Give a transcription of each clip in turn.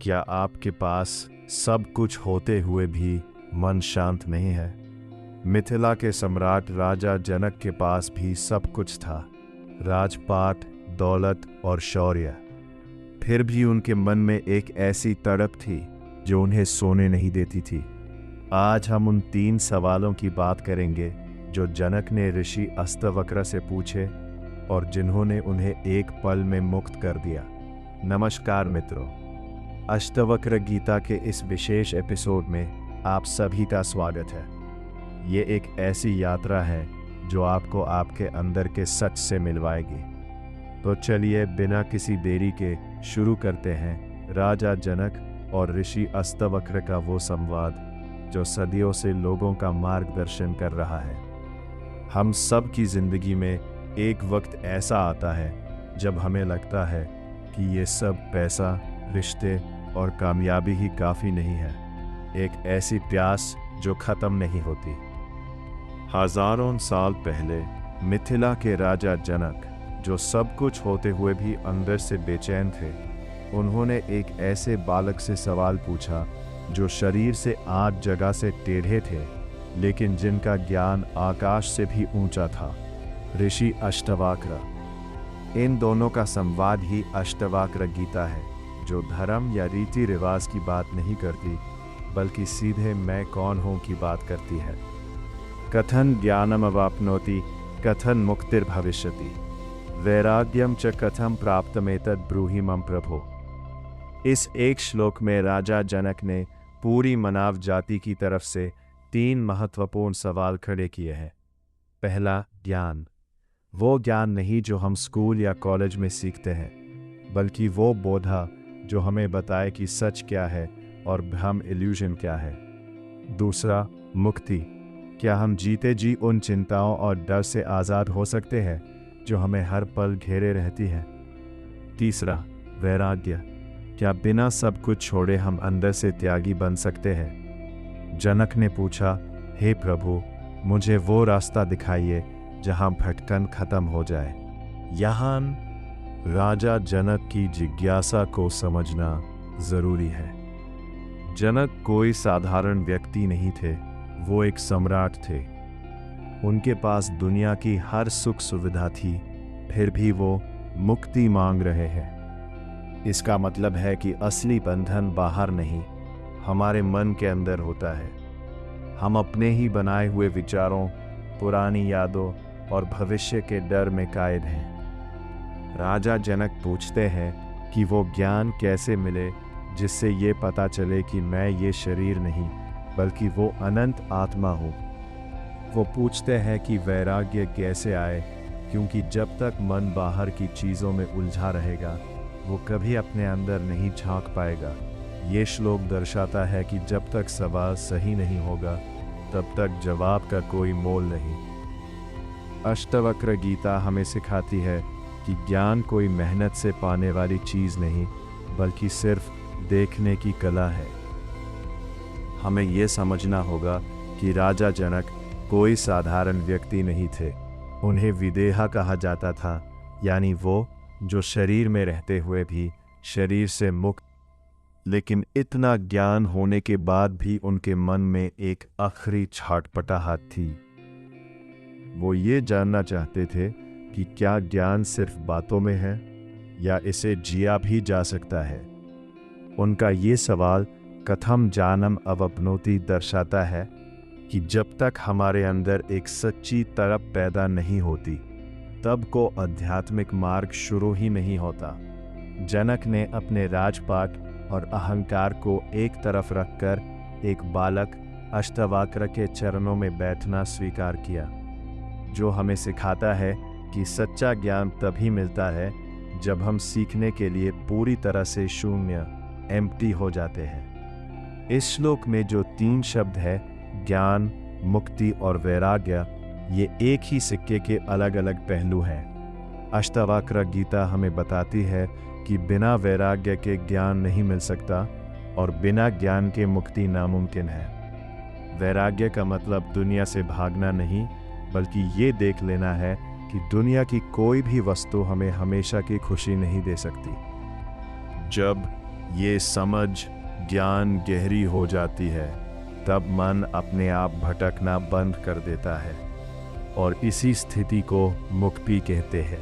क्या आपके पास सब कुछ होते हुए भी मन शांत नहीं है? मिथिला के सम्राट राजा जनक के पास भी सब कुछ था, राजपाट, दौलत और शौर्य। फिर भी उनके मन में एक ऐसी तड़प थी जो उन्हें सोने नहीं देती थी। आज हम उन 3 सवालों की बात करेंगे जो जनक ने ऋषि अष्टवक्र से पूछे और जिन्होंने उन्हें एक पल में मुक्त कर दिया। नमस्कार मित्रों, अष्टवक्र गीता के इस विशेष एपिसोड में आप सभी का स्वागत है। ये एक ऐसी यात्रा है जो आपको आपके अंदर के सच से मिलवाएगी। तो चलिए बिना किसी देरी के शुरू करते हैं राजा जनक और ऋषि अष्टवक्र का वो संवाद जो सदियों से लोगों का मार्गदर्शन कर रहा है। हम सब की जिंदगी में एक वक्त ऐसा आता है जब हमें लगता है कि ये सब पैसा, रिश्ते और कामयाबी ही काफ़ी नहीं है। एक ऐसी प्यास जो ख़त्म नहीं होती। हजारों साल पहले मिथिला के राजा जनक, जो सब कुछ होते हुए भी अंदर से बेचैन थे, उन्होंने एक ऐसे बालक से सवाल पूछा जो शरीर से 8 जगह से टेढ़े थे, लेकिन जिनका ज्ञान आकाश से भी ऊंचा था। ऋषि अष्टवक्र। इन दोनों का संवाद ही अष्टवक्र गीता है, जो धर्म या रीति रिवाज की बात नहीं करती, बल्कि सीधे मैं कौन हूँ की बात करती है। कथन ज्ञानम अवाप्नोति, कथन मुक्तिर्भविष्यति, वैराग्यम च कथम प्राप्तमेतद् ब्रूहि मम प्रभो। इस एक श्लोक में राजा जनक ने पूरी मानव जाति की तरफ से 3 महत्वपूर्ण सवाल खड़े किए हैं। पहला, ज्ञान। वो ज्ञान नहीं जो हम स्कूल या कॉलेज में सीखते हैं, बल्कि वो बोधा जो हमें बताए कि सच क्या है और भ्रम इल्यूजन क्या है। दूसरा, मुक्ति। क्या हम जीते जी उन चिंताओं और डर से आज़ाद हो सकते हैं जो हमें हर पल घेरे रहती है। तीसरा, वैराग्य। क्या बिना सब कुछ छोड़े हम अंदर से त्यागी बन सकते हैं? जनक ने पूछा, हे प्रभु, मुझे वो रास्ता दिखाइए जहां भटकन खत्म हो जाए। यहाँ राजा जनक की जिज्ञासा को समझना जरूरी है। जनक कोई साधारण व्यक्ति नहीं थे, वो एक सम्राट थे। उनके पास दुनिया की हर सुख सुविधा थी, फिर भी वो मुक्ति मांग रहे हैं। इसका मतलब है कि असली बंधन बाहर नहीं, हमारे मन के अंदर होता है। हम अपने ही बनाए हुए विचारों, पुरानी यादों और भविष्य के डर में कैद हैं। राजा जनक पूछते हैं कि वो ज्ञान कैसे मिले जिससे ये पता चले कि मैं ये शरीर नहीं, बल्कि वो अनंत आत्मा हूँ। वो पूछते हैं कि वैराग्य कैसे आए, क्योंकि जब तक मन बाहर की चीज़ों में उलझा रहेगा, वो कभी अपने अंदर नहीं झांक पाएगा। ये श्लोक दर्शाता है कि जब तक सवाल सही नहीं होगा, तब तक जवाब का कोई मोल नहीं। अष्टवक्र गीता हमें सिखाती है कि ज्ञान कोई मेहनत से पाने वाली चीज़ नहीं, बल्कि सिर्फ देखने की कला है। हमें यह समझना होगा कि राजा जनक कोई साधारण व्यक्ति नहीं थे। उन्हें विदेहा कहा जाता था, यानी वो जो शरीर में रहते हुए भी शरीर से मुक्त। लेकिन इतना ज्ञान होने के बाद भी उनके मन में एक आखिरी छटपटाहट थी। वो ये जानना चाहते थे कि क्या ज्ञान सिर्फ बातों में है या इसे जिया भी जा सकता है। उनका ये सवाल कथम जानम अवप्नोति दर्शाता है कि जब तक हमारे अंदर एक सच्ची तड़प पैदा नहीं होती, तब को आध्यात्मिक मार्ग शुरू ही नहीं होता। जनक ने अपने राजपाट और अहंकार को एक तरफ रखकर एक बालक अष्टवक्र के चरणों में बैठना स्वीकार किया, जो हमें सिखाता है कि सच्चा ज्ञान तभी मिलता है जब हम सीखने के लिए पूरी तरह से शून्य, एम्प्टी हो जाते हैं। इस श्लोक में जो 3 शब्द है, ज्ञान, मुक्ति और वैराग्य, ये एक ही सिक्के के अलग अलग पहलू हैं। अष्टवक्र गीता हमें बताती है कि बिना वैराग्य के ज्ञान नहीं मिल सकता और बिना ज्ञान के मुक्ति नामुमकिन है। वैराग्य का मतलब दुनिया से भागना नहीं, बल्कि ये देख लेना है कि दुनिया की कोई भी वस्तु हमें हमेशा की खुशी नहीं दे सकती। जब ये समझ ज्ञान गहरी हो जाती है, तब मन अपने आप भटकना बंद कर देता है और इसी स्थिति को मुक्ति कहते हैं।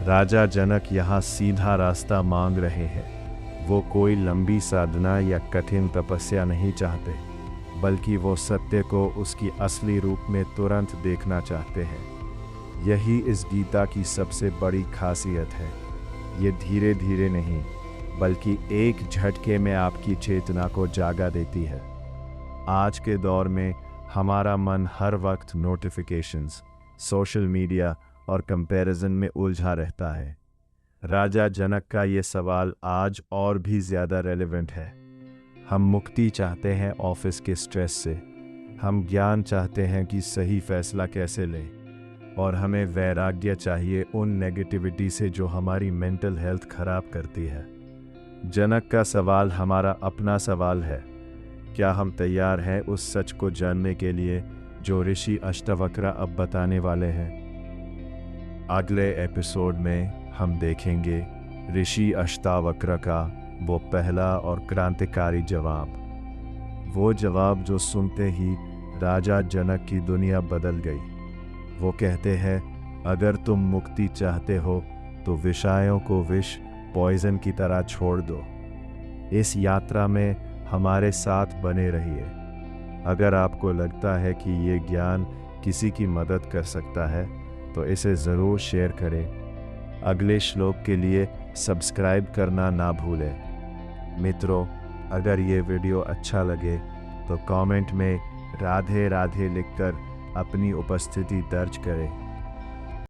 राजा जनक यहाँ सीधा रास्ता मांग रहे हैं। वो कोई लंबी साधना या कठिन तपस्या नहीं चाहते, बल्कि वो सत्य को उसकी असली रूप में तुरंत देखना चाहते हैं। यही इस गीता की सबसे बड़ी खासियत है। ये धीरे धीरे नहीं, बल्कि एक झटके में आपकी चेतना को जागा देती है। आज के दौर में हमारा मन हर वक्त नोटिफिकेशंस, सोशल मीडिया और कंपैरिजन में उलझा रहता है। राजा जनक का ये सवाल आज और भी ज़्यादा रेलेवेंट है। हम मुक्ति चाहते हैं ऑफिस के स्ट्रेस से, हम ज्ञान चाहते हैं कि सही फैसला कैसे लें, और हमें वैराग्य चाहिए उन नेगेटिविटी से जो हमारी मेंटल हेल्थ खराब करती है। जनक का सवाल हमारा अपना सवाल है। क्या हम तैयार हैं उस सच को जानने के लिए जो ऋषि अष्टावक्र अब बताने वाले हैं? अगले एपिसोड में हम देखेंगे ऋषि अष्टावक्र का वो पहला और क्रांतिकारी जवाब। वो जवाब जो सुनते ही राजा जनक की दुनिया बदल गई। वो कहते हैं, अगर तुम मुक्ति चाहते हो तो विषयों को विष, पॉइजन की तरह छोड़ दो। इस यात्रा में हमारे साथ बने रहिए। अगर आपको लगता है कि ये ज्ञान किसी की मदद कर सकता है तो इसे ज़रूर शेयर करें। अगले श्लोक के लिए सब्सक्राइब करना ना भूलें। मित्रों, अगर ये वीडियो अच्छा लगे तो कमेंट में राधे राधे लिखकर अपनी उपस्थिति दर्ज करें।